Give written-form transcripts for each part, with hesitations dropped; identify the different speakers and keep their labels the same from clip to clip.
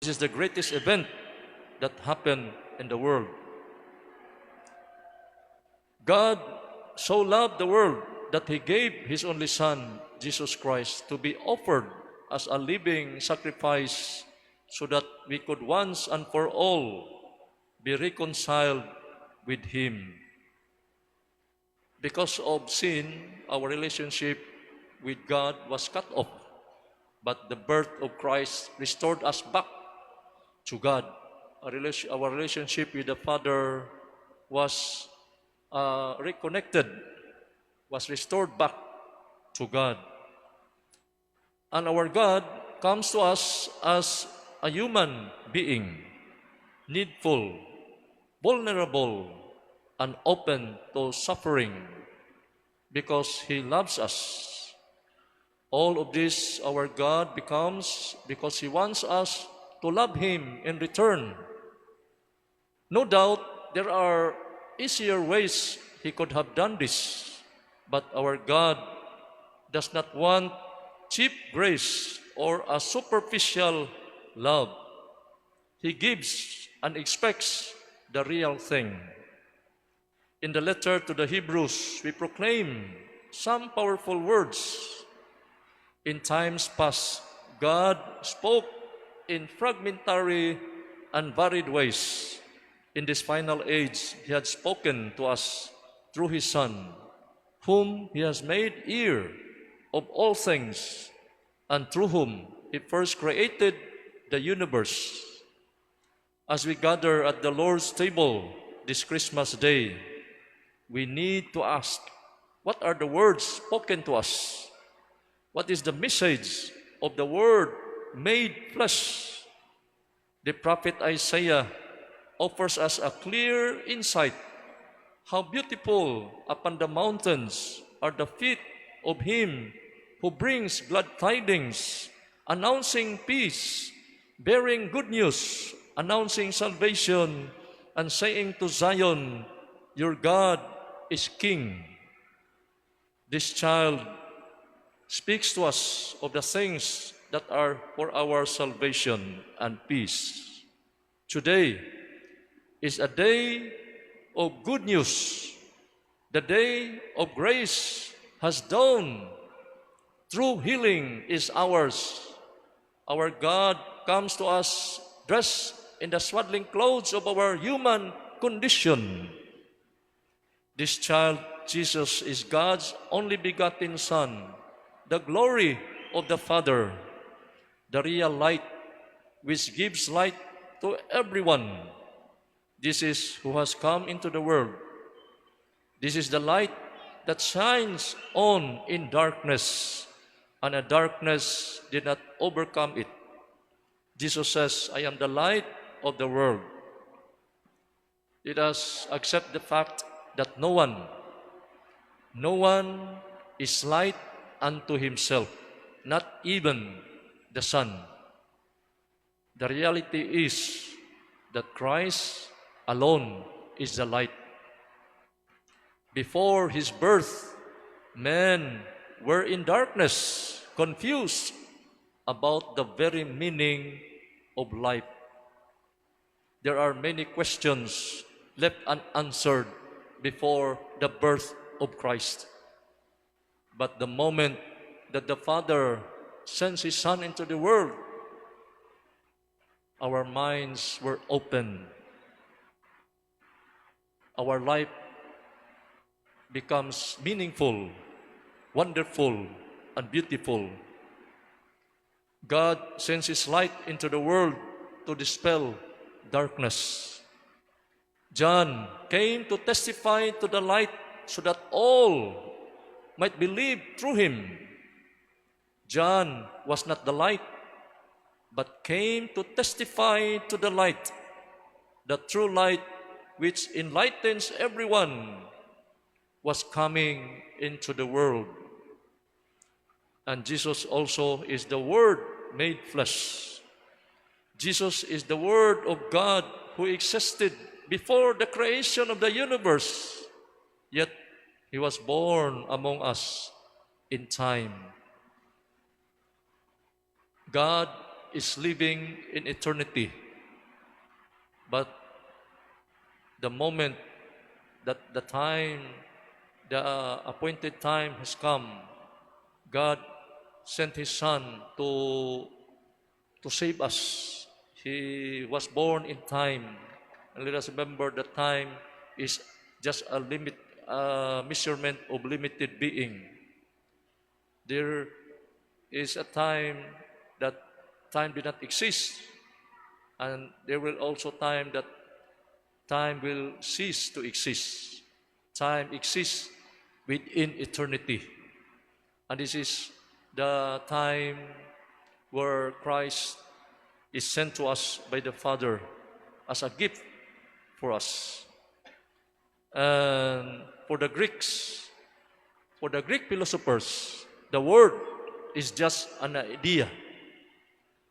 Speaker 1: This is the greatest event that happened in the world. God so loved the world that He gave His only Son, Jesus Christ, to be offered as a living sacrifice so that we could once and for all be reconciled with Him. Because of sin, our relationship with God was cut off, but the birth of Christ restored us back to God. Our relationship with the Father was reconnected, was restored back to God. And our God comes to us as a human being, needful, vulnerable, and open to suffering because He loves us. All of this our God becomes because He wants us to love Him in return. No doubt there are easier ways He could have done this, but our God does not want cheap grace or a superficial love. He gives and expects the real thing. In the letter to the Hebrews, we proclaim some powerful words. In times past, God spoke in fragmentary and varied ways. In this final age, He had spoken to us through His Son, whom He has made heir of all things, and through whom He first created the universe. As we gather at the Lord's table this Christmas day, we need to ask, what are the words spoken to us? What is the message of the Word made flesh? The prophet Isaiah offers us a clear insight. How beautiful upon the mountains are the feet of Him who brings glad tidings, announcing peace, bearing good news, announcing salvation, and saying to Zion, your God is King. This child speaks to us of the things that are for our salvation and peace. Today is a day of good news. The day of grace has dawned. True healing is ours. Our God comes to us dressed in the swaddling clothes of our human condition. This child, Jesus, is God's only begotten Son, the glory of the Father, the real light which gives light to everyone. This is who has come into the world. This is the light that shines on in darkness, and the darkness did not overcome it. Jesus says, I am the light of the world. Let us accept the fact that no one is light unto himself, not even the sun. The reality is that Christ alone is the light. Before His birth, men were in darkness, confused about the very meaning of life. There are many questions left unanswered before the birth of Christ. But the moment that the Father sends His Son into the world, our minds were open. Our life becomes meaningful, wonderful, and beautiful. God sends His light into the world to dispel darkness. John came to testify to the light so that all might believe through him. John was not the light, but came to testify to the light, the true light which enlightens everyone, was coming into the world. And Jesus also is the Word made flesh. Jesus is the Word of God who existed before the creation of the universe, yet He was born among us in time. God is living in eternity. But the moment that the appointed time has come, God sent His Son to save us. He was born in time. And let us remember that time is just a measurement of limited being. There is a time that time did not exist, and there will also time that time will cease to exist. Time exists within eternity. And this is the time where Christ is sent to us by the Father as a gift for us. And for the Greek philosophers, the word is just an idea,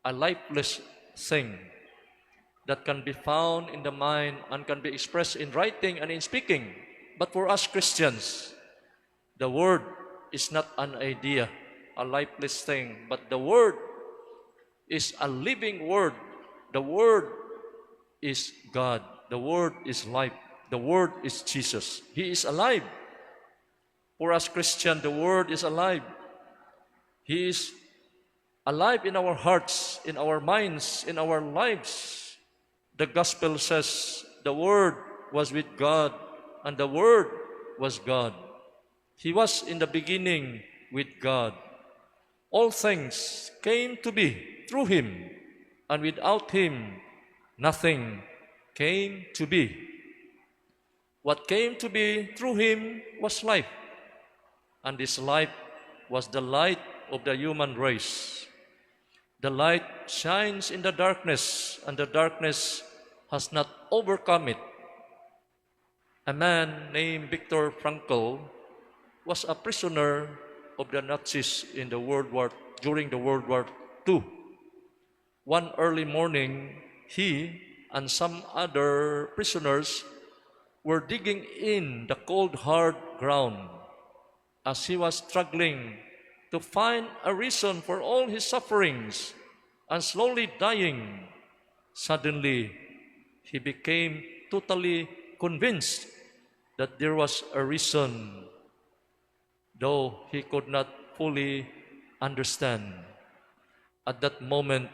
Speaker 1: a lifeless thing that can be found in the mind and can be expressed in writing and in speaking. But for us Christians, the word is not an idea, a lifeless thing, but the word is a living word. The word is God. The word is life. The word is Jesus. He is alive. For us Christians, the word is alive. He is alive in our hearts, in our minds, in our lives. The gospel says the word was with God, and the word was God. He was in the beginning with God. All things came to be through Him, and without Him, nothing came to be. What came to be through Him was life, and this life was the light of the human race. The light shines in the darkness, and the darkness has not overcome it. A man named Viktor Frankl was a prisoner of the Nazis in during the World War II. One early morning, he and some other prisoners were digging in the cold, hard ground. As he was struggling to find a reason for all his sufferings and slowly dying, suddenly he became totally convinced that there was a reason, though he could not fully understand. At that moment,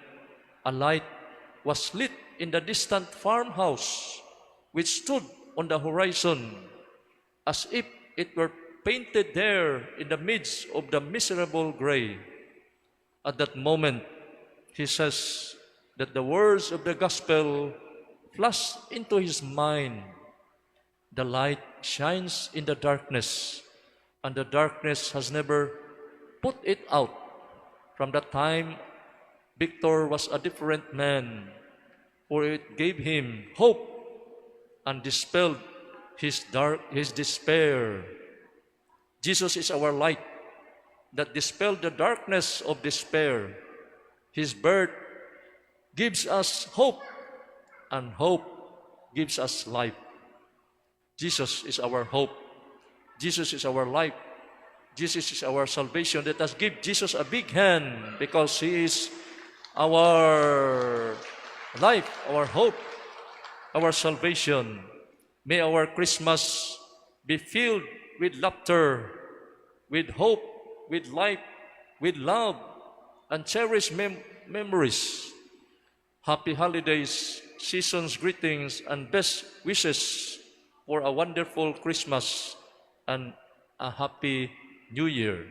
Speaker 1: a light was lit in the distant farmhouse, which stood on the horizon, as if it were painted there in the midst of the miserable gray. At that moment, he says that the words of the gospel flashed into his mind. The light shines in the darkness, and the darkness has never put it out. From that time, Victor was a different man, for it gave him hope and dispelled his despair. Jesus is our light that dispelled the darkness of despair. His birth gives us hope, and hope gives us life. Jesus is our hope. Jesus is our life. Jesus is our salvation. Let us give Jesus a big hand, because He is our life, our hope, our salvation. May our Christmas be filled with laughter, with hope, with life, with love, and cherished memories. Happy holidays, season's greetings, and best wishes for a wonderful Christmas and a happy New Year.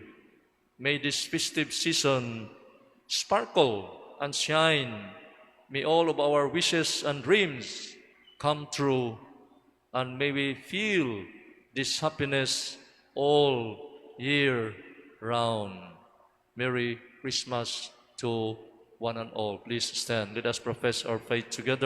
Speaker 1: May this festive season sparkle and shine. May all of our wishes and dreams come true, and may we feel this happiness all year round. Merry Christmas to one and all. Please stand. Let us profess our faith together.